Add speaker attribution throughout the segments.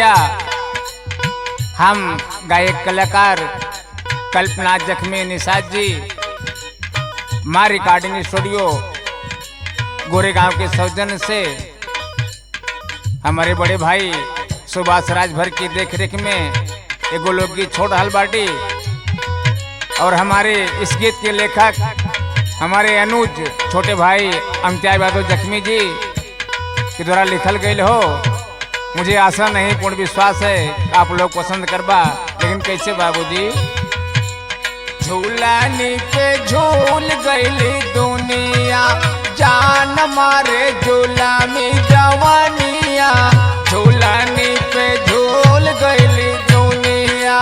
Speaker 1: भैया, हम गायक कलाकार कल्पना जख्मी निषाद जी, माँ रिकॉर्डिंग स्टूडियो गोरेगांव के सौजन्य से हमारे बड़े भाई सुभाष राजभर की देखरेख में एगो लोकगीत छोड़ रहल बाटी और हमारे इस गीत के लेखक हमारे अनुज छोटे भाई अमिताभ यादव जख्मी जी के द्वारा लिखल गई हो। मुझे आशा नहीं पूर्ण विश्वास है आप लोग पसंद करबा, लेकिन कैसे बाबूजी। झूलानी पे झूल गईली दुनिया, जान मारे झूला में जवानिया। झूलानी पे झूल गईली दुनिया,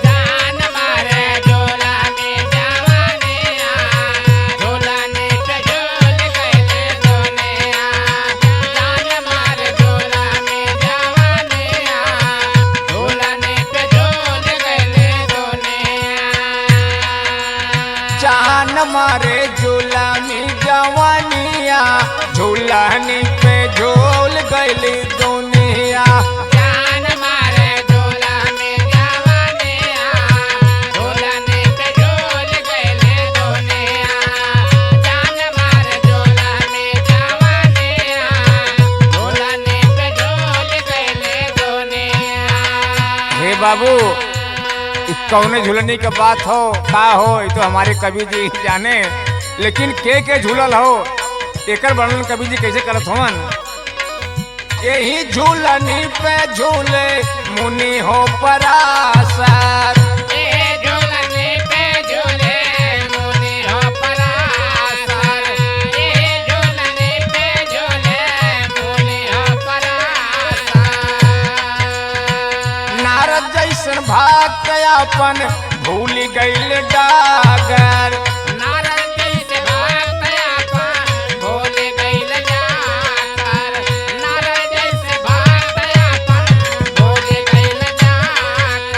Speaker 2: जान मारे झूला में जवानिया। झूलानी पे झूल गईली दुनिया, जान मारे झूला में जवानिया। झूलानी पे झूल गईली दुनिया,
Speaker 1: जान मारे झूला में जवानिया। झूलानी पे झूल गईली दुनिया,
Speaker 2: जान मारे झूला में जवानिया। झूलानी पे झूल गईली दुनिया, जान मारे झूला में जवानिया। झूलानी पे झूल गईली दुनिया।
Speaker 1: हे बाबू, कौने झूलनी का बात हो का हो, ये तो हमारे कवि जी जाने, लेकिन के झूलल हो एकर वर्णन कवि जी कैसे करत होवन। यही झूलनी पे झूले मुनि हो पराशर।
Speaker 2: ए झूलनी पे झूले मुनि हो पराशर। ए झूलनी पे झूले मुनि हो पराशर।
Speaker 1: नारद जैसन भक्त अपन भूल गईल डागर।
Speaker 2: नारद जैसे भक्त अपन भूल गईल जाकर। नारद जैसे भक्त अपन भूल गईल जाकर।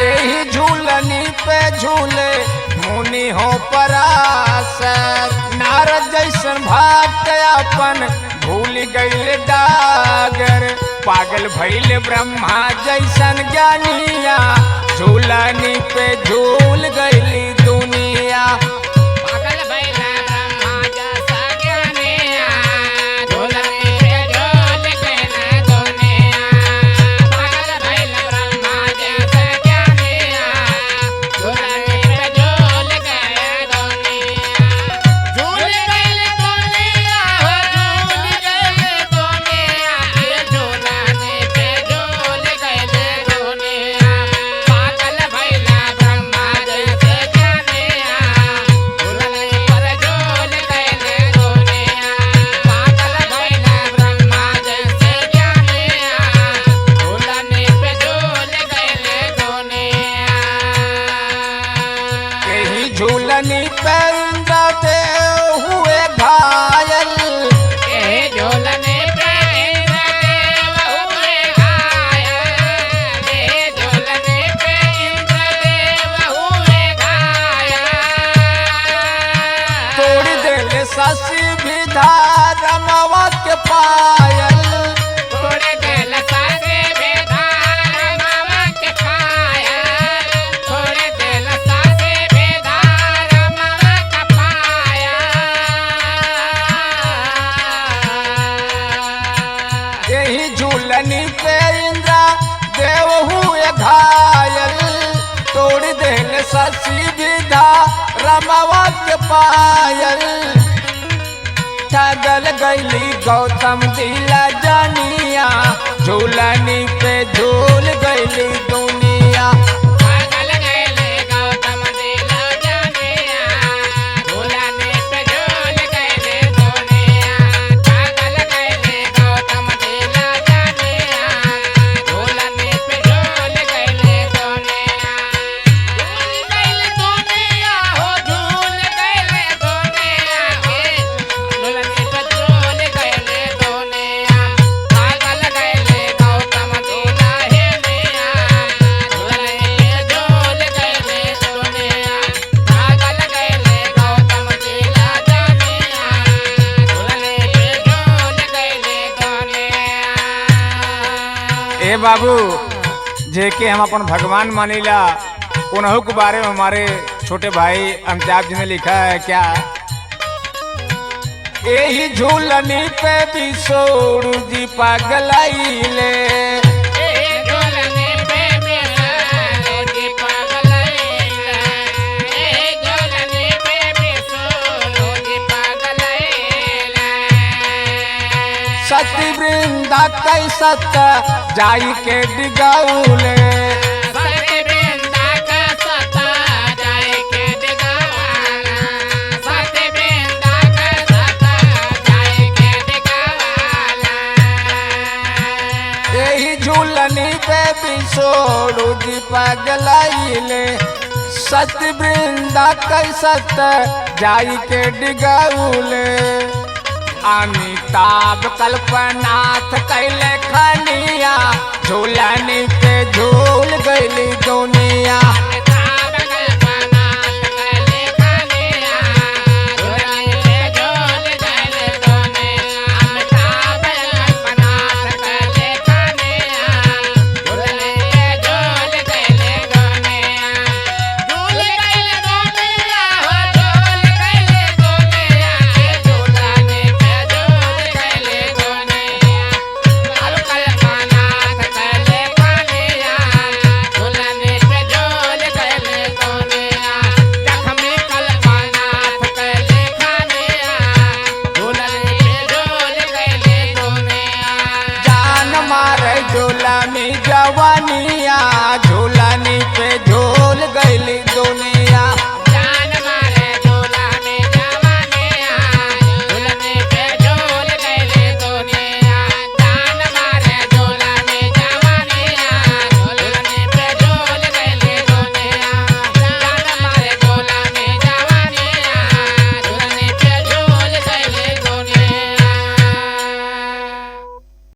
Speaker 1: यही झूलनी पे झूले मुनि हो पराशर। नारद जैसन भक्त अपन भूल गईल डागर। पागल भइल ब्रह्मा जैसन ज्ञानिया। झूलनी पे झूल गईली दुनिया,
Speaker 2: पागल भइल ब्रह्मा जैसा ज्ञानिया। झूलनी पे झूल गईल दुनिया। पागल भइल ब्रह्मा जैसा ज्ञानिया। झूलनी पे झूल गईल दुनिया। झूल गईल दुनिया हो, झूल गईल दुनिया। ये झूलनी पे झूल गईल दुनिया। पागल भइल ब्रह्मा जैसे ज्ञानिया। झूलनी पर झूल गईल दुनिया। पागल भइल ब्रह्मा जैसे ज्ञानिया। झूलनी पे झूल गईल दुनिया।
Speaker 1: यही झूलनी पे इंद्रदेव हुए घायल।
Speaker 2: ए झूलनी पे इंद्रदेव हुए घायल। ए झूलनी पे इंद्रदेव हुए घायल।
Speaker 1: तोड़ देले शशि विधार रमवा के पायल।
Speaker 2: थोड़े दिल सासे बेदार मामा के पायल। थोड़े दिल सासे बेदार मामा का पायल।
Speaker 1: यही झूलनी पे इंद्रा देव हुए घायल। तोड़ देले शशि विधा रमवा के पायल। ठगल गईली गौतम दिला जानिया। झूलनी पे झूल गईली दुनिया,
Speaker 2: पागल गईले गौतम दिला जानिया। झूलनी पे झूल गईले दुनिया। पागल गईले गौतम दिला जानिया। झूलनी पे झूल गईले दुनिया। झूल गईले दुनिया हो, झूल गईले दुनिया। झूलनी पे झूल गईले दुनिया। पागल गईले गौतम दिला हेलिया। झूलनी
Speaker 1: बाबू जेके हम अपन भगवान मानीला उन्हों के बारे में हमारे छोटे भाई अमिताभ जी ने लिखा है क्या, यही झूलनी पे भी सोड़ू जी पागलाइले, सती वृंदा कैसा जाई के डिगाउले, यही झूलनी पे बिछोड़ू जी पगलाइले, सती वृंदा कैसा जाई के डिगाउले, अमिताभ कल्पनाथ कैले खनिया झूलनी पे झूल गईली दुनिया, झूलनी जवानिया झूलनी पे झूल